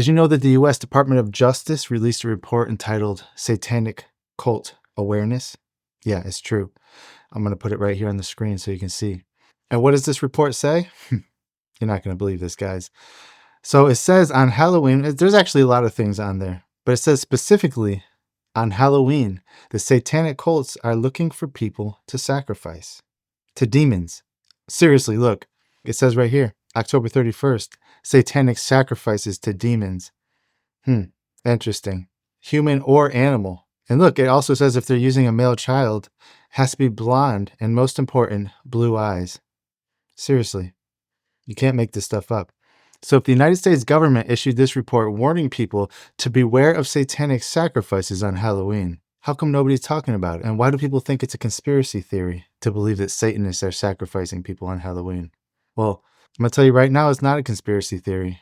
Did you know that the U.S. Department of Justice released a report entitled Satanic Cult Awareness? Yeah, it's true. I'm going to put it right here on the screen so you can see. And what does this report say? You're not going to believe this, guys. So it says on Halloween, there's actually a lot of things on there, but it says specifically on Halloween, the satanic cults are looking for people to sacrifice to demons. Seriously, look, it says right here, October 31st, satanic sacrifices to demons. Interesting. Human or animal. And look, it also says if they're using a male child, has to be blonde and, most important, blue eyes. Seriously, you can't make this stuff up. So if the United States government issued this report warning people to beware of satanic sacrifices on Halloween, how come nobody's talking about it? And why do people think it's a conspiracy theory to believe that Satanists are sacrificing people on Halloween? Well, I'm going to tell you right now, it's not a conspiracy theory.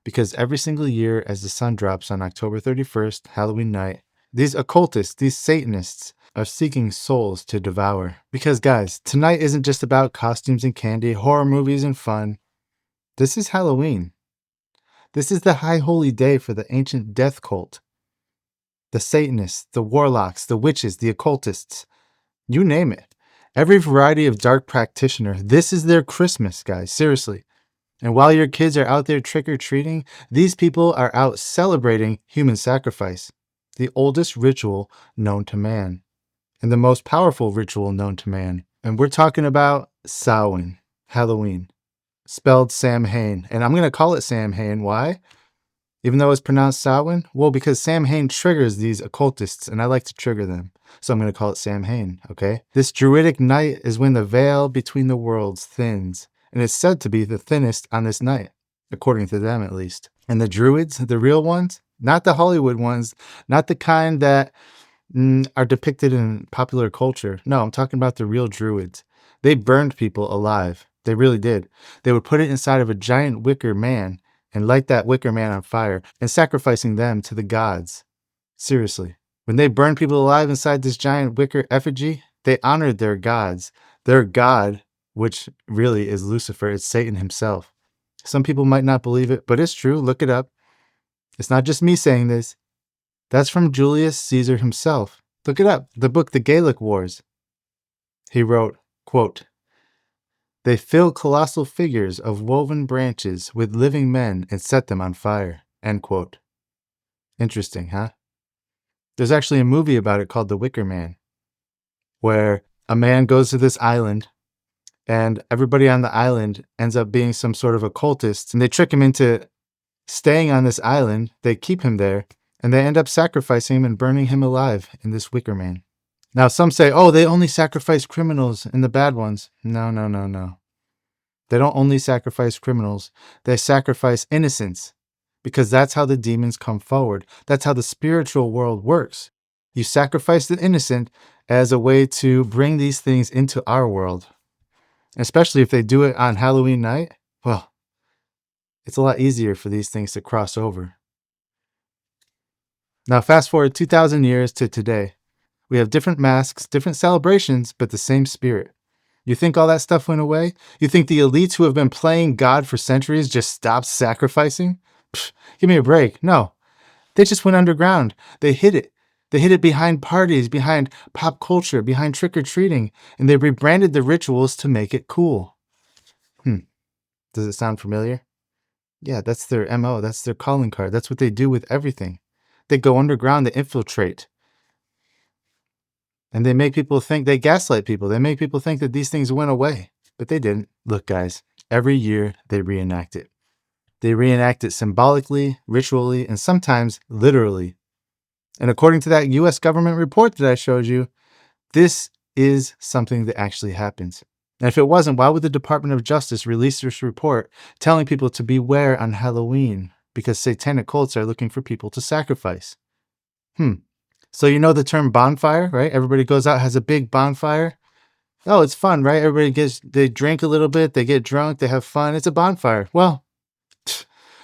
Because every single year as the sun drops on October 31st, Halloween night, these occultists, these Satanists, are seeking souls to devour. Because guys, tonight isn't just about costumes and candy, horror movies and fun. This is Halloween. This is the high holy day for the ancient death cult. The Satanists, the warlocks, the witches, the occultists, you name it. Every variety of dark practitioner, this is their Christmas, guys, seriously. And while your kids are out there trick-or-treating, these people are out celebrating human sacrifice, the oldest ritual known to man, and the most powerful ritual known to man. And we're talking about Samhain, Halloween, spelled Samhain. And I'm going to call it Samhain. Why? Even though it's pronounced Samhain? Well, because Samhain triggers these occultists, and I like to trigger them. So I'm going to call it Samhain, okay? This Druidic night is when the veil between the worlds thins, and it's said to be the thinnest on this night, according to them at least. And the Druids, the real ones, not the Hollywood ones, not the kind that are depicted in popular culture. No, I'm talking about the real Druids. They burned people alive. They really did. They would put it inside of a giant wicker man and light that wicker man on fire and sacrificing them to the gods. Seriously. When they burned people alive inside this giant wicker effigy, they honored their gods. Their god, which really is Lucifer, it's Satan himself. Some people might not believe it, but it's true. Look it up. It's not just me saying this. That's from Julius Caesar himself. Look it up. The book, The Gallic Wars. He wrote, quote, "They fill colossal figures of woven branches with living men and set them on fire." End quote. Interesting, huh? There's actually a movie about it called The Wicker Man, where a man goes to this island and everybody on the island ends up being some sort of occultist, and they trick him into staying on this island. They keep him there, and they end up sacrificing him and burning him alive in this wicker man. Now, some say, oh, they only sacrifice criminals and the bad ones. No. They don't only sacrifice criminals. They sacrifice innocents, because that's how the demons come forward. That's how the spiritual world works. You sacrifice the innocent as a way to bring these things into our world. Especially if they do it on Halloween night, well, it's a lot easier for these things to cross over. Now, fast forward 2,000 years to today. We have different masks, different celebrations, but the same spirit. You think all that stuff went away? You think the elites who have been playing God for centuries just stopped sacrificing? Pfft, give me a break. No, they just went underground. They hid it. They hid it behind parties, behind pop culture, behind trick-or-treating, and they rebranded the rituals to make it cool. Does it sound familiar? Yeah, that's their MO. That's their calling card. That's what they do with everything. They go underground, they infiltrate. And they make people think, they gaslight people. They make people think that these things went away, but they didn't. Look, guys, every year they reenact it. They reenact it symbolically, ritually, and sometimes literally. And according to that U.S. government report that I showed you, this is something that actually happens. And if it wasn't, why would the Department of Justice release this report telling people to beware on Halloween? Because satanic cults are looking for people to sacrifice. So you know the term bonfire, right? Everybody goes out, has a big bonfire. Oh, it's fun, right? They drink a little bit, they get drunk, they have fun. It's a bonfire. Well,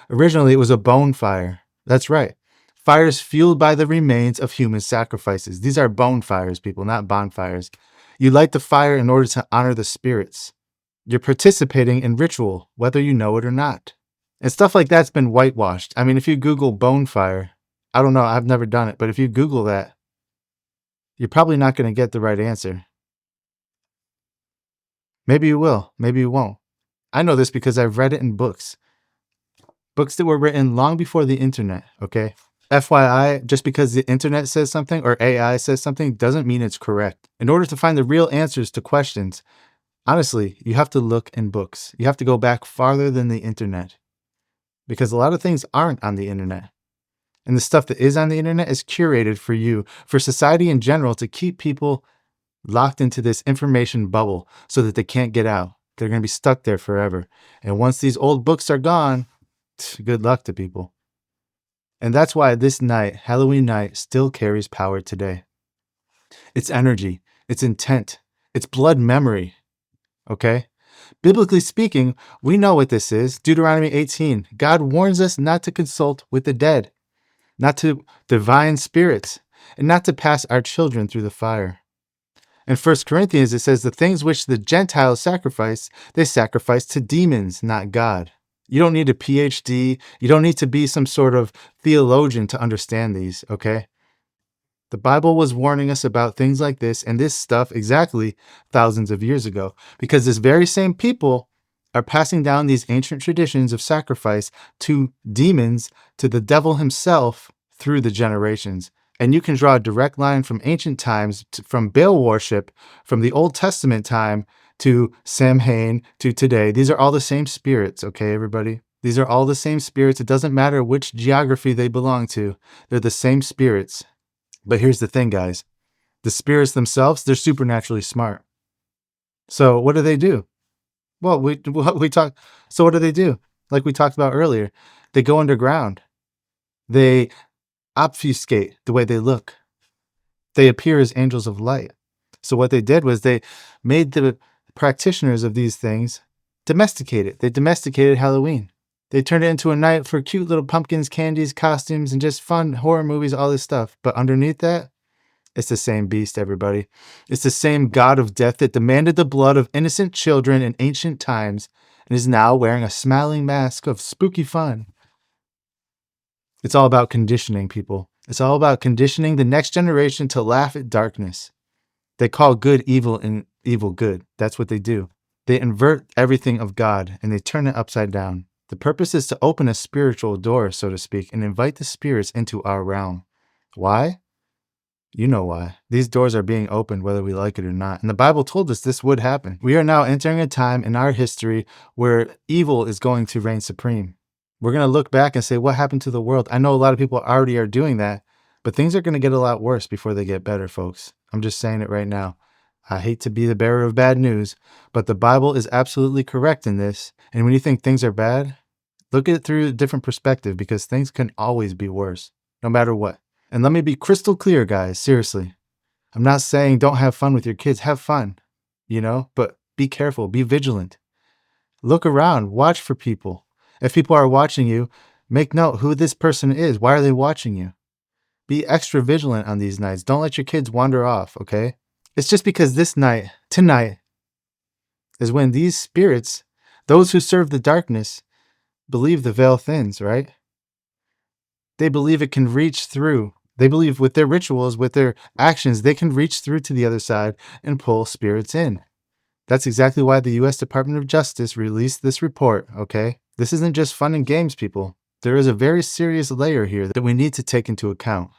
originally it was a bone fire. That's right. Fires fueled by the remains of human sacrifices. These are bone fires, people, not bonfires. You light the fire in order to honor the spirits. You're participating in ritual, whether you know it or not. And stuff like that's been whitewashed. I mean, if you Google bonfire, I don't know, I've never done it, but if you Google that, you're probably not going to get the right answer. Maybe you will, maybe you won't. I know this because I've read it in books. Books that were written long before the internet, okay? FYI, just because the internet says something or AI says something doesn't mean it's correct. In order to find the real answers to questions, honestly, you have to look in books. You have to go back farther than the internet because a lot of things aren't on the internet. And the stuff that is on the internet is curated for you, for society in general, to keep people locked into this information bubble so that they can't get out. They're going to be stuck there forever. And once these old books are gone, good luck to people. And that's why this night, Halloween night, still carries power today. It's energy, it's intent, it's blood memory. Okay? Biblically speaking, we know what this is. Deuteronomy 18. God warns us not to consult with the dead, not to divine spirits, and not to pass our children through the fire. In 1 Corinthians, it says the things which the Gentiles sacrifice, they sacrifice to demons, not God. You don't need a PhD. You don't need to be some sort of theologian to understand these, okay? The Bible was warning us about things like this and this stuff exactly thousands of years ago, because this very same people are passing down these ancient traditions of sacrifice to demons, to the devil himself through the generations. And you can draw a direct line from ancient times, from Baal worship, from the Old Testament time to Samhain to today. These are all the same spirits, okay, everybody? These are all the same spirits. It doesn't matter which geography they belong to. They're the same spirits. But here's the thing, guys. The spirits themselves, they're supernaturally smart. So what do? Well, so what do? Like we talked about earlier, they go underground. They obfuscate the way they look. They appear as angels of light. So what they did was they made the practitioners of these things domesticated. They domesticated Halloween. They turned it into a night for cute little pumpkins, candies, costumes, and just fun horror movies, all this stuff. But underneath that, it's the same beast, everybody. It's the same god of death that demanded the blood of innocent children in ancient times and is now wearing a smiling mask of spooky fun. It's all about conditioning, people. It's all about conditioning the next generation to laugh at darkness. They call good evil and evil good. That's what they do. They invert everything of God and they turn it upside down. The purpose is to open a spiritual door, so to speak, and invite the spirits into our realm. Why? You know why. These doors are being opened whether we like it or not. And the Bible told us this would happen. We are now entering a time in our history where evil is going to reign supreme. We're going to look back and say, what happened to the world? I know a lot of people already are doing that, but things are going to get a lot worse before they get better, folks. I'm just saying it right now. I hate to be the bearer of bad news, but the Bible is absolutely correct in this. And when you think things are bad, look at it through a different perspective, because things can always be worse, no matter what. And let me be crystal clear, guys, seriously. I'm not saying don't have fun with your kids. Have fun, but be careful, be vigilant. Look around, watch for people. If people are watching you, make note who this person is. Why are they watching you? Be extra vigilant on these nights. Don't let your kids wander off, okay? It's just because this night, tonight, is when these spirits, those who serve the darkness, believe the veil thins, right? They believe it can reach through. They believe with their rituals, with their actions, they can reach through to the other side and pull spirits in. That's exactly why the U.S. Department of Justice released this report, okay? This isn't just fun and games, people. There is a very serious layer here that we need to take into account.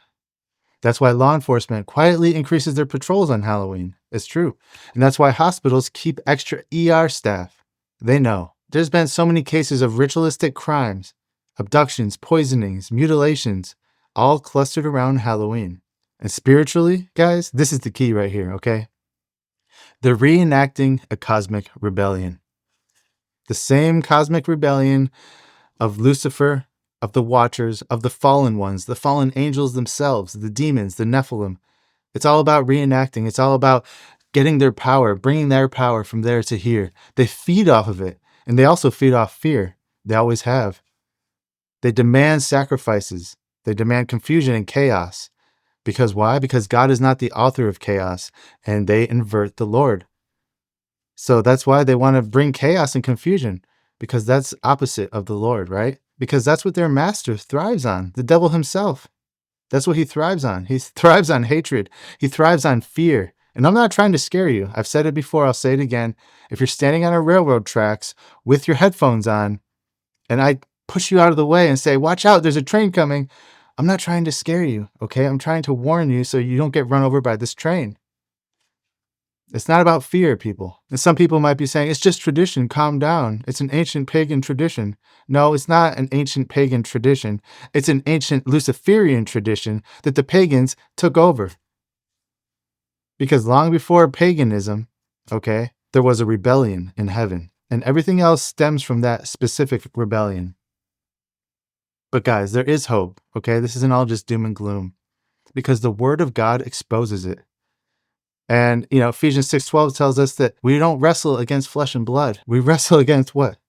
That's why law enforcement quietly increases their patrols on Halloween. It's true. And that's why hospitals keep extra ER staff. They know. There's been so many cases of ritualistic crimes, abductions, poisonings, mutilations, all clustered around Halloween. And spiritually, guys, this is the key right here, okay? They're reenacting a cosmic rebellion. The same cosmic rebellion of Lucifer, of the Watchers, of the fallen ones, the fallen angels themselves, the demons, the Nephilim. It's all about reenacting. It's all about getting their power, bringing their power from there to here. They feed off of it, and they also feed off fear. They always have. They demand sacrifices. They demand confusion and chaos. Because why? Because God is not the author of chaos, and they invert the Lord. So that's why they want to bring chaos and confusion. because that's opposite of the Lord, right? Because that's what their master thrives on, the devil himself. That's what he thrives on. He thrives on hatred. He thrives on fear. And I'm not trying to scare you. I've said it before. I'll say it again. If you're standing on a railroad tracks with your headphones on and I push you out of the way and say, watch out, there's a train coming, I'm not trying to scare you, okay? I'm trying to warn you so you don't get run over by this train. It's not about fear, people. And some people might be saying, it's just tradition, calm down. It's an ancient pagan tradition. No, it's not an ancient pagan tradition. It's an ancient Luciferian tradition that the pagans took over. Because long before paganism, okay, there was a rebellion in heaven. And everything else stems from that specific rebellion. But guys, there is hope, okay? This isn't all just doom and gloom. Because the word of God exposes it. And, Ephesians 6:12 tells us that we don't wrestle against flesh and blood. We wrestle against what?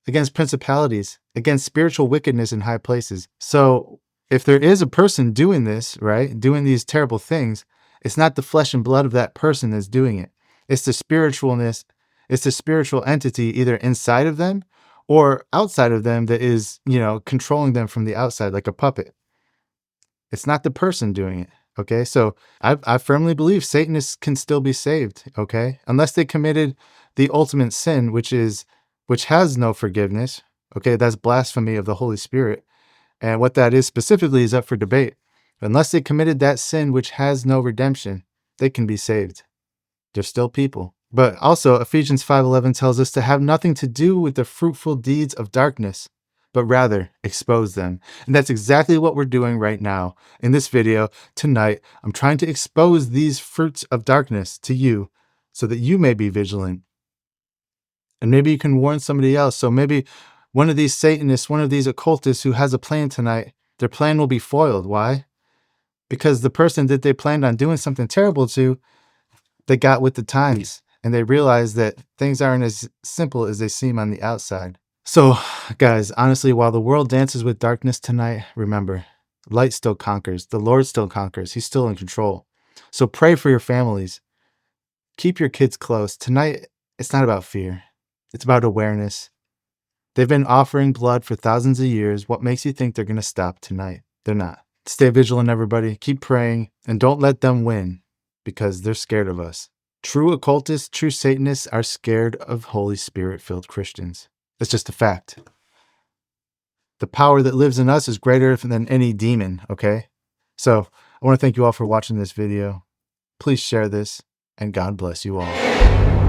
Against principalities, against spiritual wickedness in high places. So if there is a person doing this, right, doing these terrible things, it's not the flesh and blood of that person that's doing it. It's the spiritualness. It's the spiritual entity either inside of them or outside of them that is, controlling them from the outside like a puppet. It's not the person doing it. Okay, so I firmly believe Satanists can still be saved, okay? Unless they committed the ultimate sin, which has no forgiveness, okay? That's blasphemy of the Holy Spirit. And what that is specifically is up for debate. Unless they committed that sin which has no redemption, they can be saved. They're still people. But also, Ephesians 5:11 tells us to have nothing to do with the fruitful deeds of darkness, but rather expose them. And that's exactly what we're doing right now. In this video, tonight, I'm trying to expose these fruits of darkness to you so that you may be vigilant. And maybe you can warn somebody else. So maybe one of these Satanists, one of these occultists who has a plan tonight, their plan will be foiled. Why? Because the person that they planned on doing something terrible to, they got with the times and they realized that things aren't as simple as they seem on the outside. So, guys, honestly, while the world dances with darkness tonight, remember, light still conquers. The Lord still conquers. He's still in control. So pray for your families. Keep your kids close. Tonight, it's not about fear. It's about awareness. They've been offering blood for thousands of years. What makes you think they're going to stop tonight? They're not. Stay vigilant, everybody. Keep praying. And don't let them win because they're scared of us. True occultists, true Satanists are scared of Holy Spirit-filled Christians. It's just a fact. The power that lives in us is greater than any demon, okay? So I want to thank you all for watching this video. Please share this, and God bless you all.